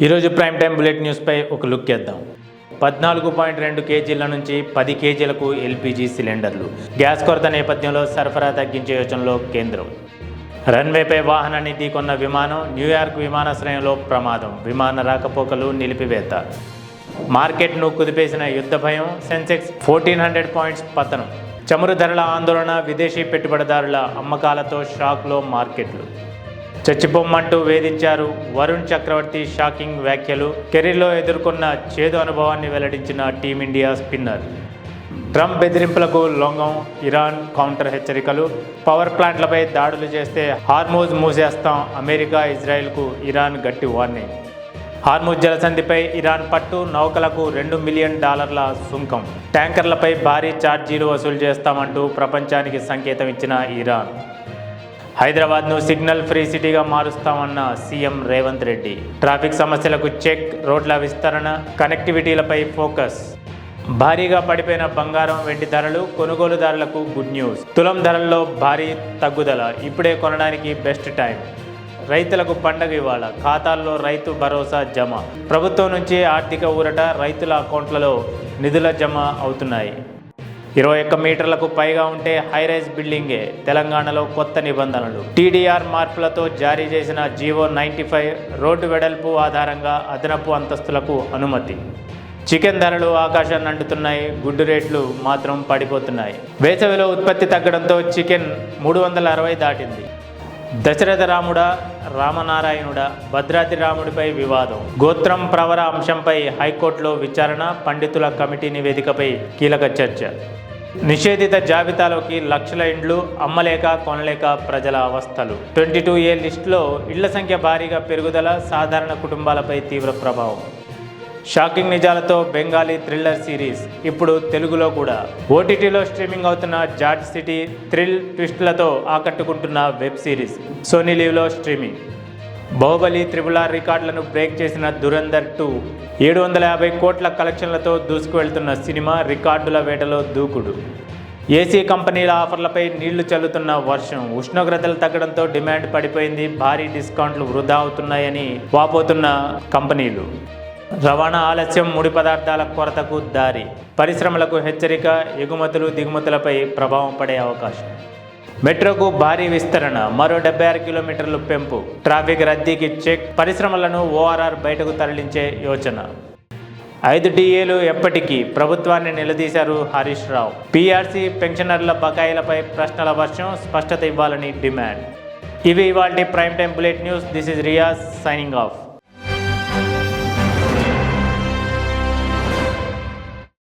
ఈరోజు prime time bullet న్యూస్పై ఒక look వేద్దాం. 14.2 కేజీల నుంచి 10 కేజీలకు ఎల్పీజీ సిలిండర్లు. గ్యాస్ కొరత నేపథ్యంలో సరఫరా తగ్గించే యోచనలో కేంద్రం. రన్వేపై వాహనాన్ని ఢీకొన్న విమానం. న్యూయార్క్ విమానాశ్రయంలో ప్రమాదం. విమాన రాకపోకలు నిలిపివేత. మార్కెట్ను కుదిపేసిన యుద్ధ భయం. సెన్సెక్స్ 1400 పాయింట్స్ పతనం. చమురు ధరల ఆందోళన. విదేశీ పెట్టుబడిదారుల అమ్మకాలతో షాక్లో మార్కెట్లు. చచ్చిపోమ్మంటూ వేధించారు. వరుణ్ చక్రవర్తి షాకింగ్ వ్యాఖ్యలు. కెరీర్లో ఎదుర్కొన్న చేదు అనుభవాన్ని వెల్లడించిన టీమిండియా స్పిన్నర్. ట్రంప్ బెదిరింపులకు లొంగం. ఇరాన్ కౌంటర్ హెచ్చరికలు. పవర్ ప్లాంట్లపై దాడులు చేస్తే హార్మూజ్ మూసేస్తాం. అమెరికా ఇజ్రాయెల్కు ఇరాన్ గట్టి వార్నింగ్. హార్మూజ్ జలసంధిపై ఇరాన్ పట్టు. నౌకలకు $2 మిలియన్ సుంకం. ట్యాంకర్లపై భారీ ఛార్జీలు వసూలు చేస్తామంటూ ప్రపంచానికి సంకేతం ఇచ్చిన ఇరాన్. హైదరాబాద్ను సిగ్నల్ ఫ్రీ సిటీగా మారుస్తామన్న సీఎం రేవంత్ రెడ్డి. ట్రాఫిక్ సమస్యలకు చెక్. రోడ్ల విస్తరణ. కనెక్టివిటీలపై ఫోకస్. భారీగా పడిపోయిన బంగారం వెండి ధరలు. కొనుగోలుదారులకు గుడ్ న్యూస్. తులం ధరల్లో భారీ తగ్గుదల. ఇప్పుడే కొనడానికి బెస్ట్ టైం. రైతులకు పండగ ఇవాళ. ఖాతాల్లో రైతు భరోసా జమ. ప్రభుత్వం నుంచి ఆర్థిక ఊరట. రైతుల అకౌంట్లలో నిధుల జమ అవుతున్నాయి. 21 మీటర్లకు పైగా ఉంటే హైరైజ్ బిల్డింగే. తెలంగాణలో కొత్త నిబంధనలు. టీడీఆర్ మార్పులతో జారీ చేసిన జీవో 95. రోడ్డు వెడల్పు ఆధారంగా అదనపు అంతస్తులకు అనుమతి. చికెన్ ధరలు ఆకాశాన్ని అంటుతున్నాయి. గుడ్డు రేట్లు మాత్రం పడిపోతున్నాయి. వేసవిలో ఉత్పత్తి తగ్గడంతో చికెన్ 360 దాటింది. దశరథ రాముడా రామనారాయణుడా? భద్రాద్రి రాముడిపై వివాదం. గోత్రం ప్రవర అంశంపై హైకోర్టులో విచారణ. పండితుల కమిటీ నివేదికపై కీలక చర్చ. నిషేధిత జాబితాలోకి లక్షల ఇండ్లు. అమ్మలేక కొనలేక ప్రజల అవస్థలు. 22A లిస్టులో ఇళ్ల సంఖ్య భారీగా పెరుగుదల. సాధారణ కుటుంబాలపై తీవ్ర ప్రభావం. షాకింగ్ నిజాలతో బెంగాలీ థ్రిల్లర్ సిరీస్ ఇప్పుడు తెలుగులో కూడా. ఓటీటీలో స్ట్రీమింగ్ అవుతున్న జాట్ సిటీ థ్రిల్ ట్విస్టులతో ఆకట్టుకుంటున్న వెబ్ సిరీస్ సోనీ లీవ్లో స్ట్రీమింగ్. బాహుబలి RRR రికార్డులను బ్రేక్ చేసిన దురంధర్ 2. 750 కోట్ల కలెక్షన్లతో దూసుకువెళ్తున్న సినిమా. రికార్డుల వేటలో దూకుడు. ఏసీ కంపెనీల ఆఫర్లపై నీళ్లు చల్లుతున్న వర్షం. ఉష్ణోగ్రతలు తగ్గడంతో డిమాండ్ పడిపోయింది. భారీ డిస్కౌంట్లు వృధా అవుతున్నాయని వాపోతున్న కంపెనీలు. రవాణా ఆలస్యం. ముడి పదార్థాల కొరతకు దారి. పరిశ్రమలకు హెచ్చరిక. ఎగుమతులు దిగుమతులపై ప్రభావం పడే అవకాశం. మెట్రోకు భారీ విస్తరణ. మరో 76 కిలోమీటర్లు పెంపు. ట్రాఫిక్ రద్దీకి చెక్. పరిశ్రమలను ORR బయటకు తరలించే యోచన. 5 DAలు ఎప్పటికీ? ప్రభుత్వాన్ని నిలదీశారు హరీష్ రావు. PRC పెన్షనర్ల బకాయిలపై ప్రశ్నల వర్షం. స్పష్టత ఇవ్వాలని డిమాండ్. ఇవి ఇవాల్టి prime time bullet news. This is Riyaz signing off.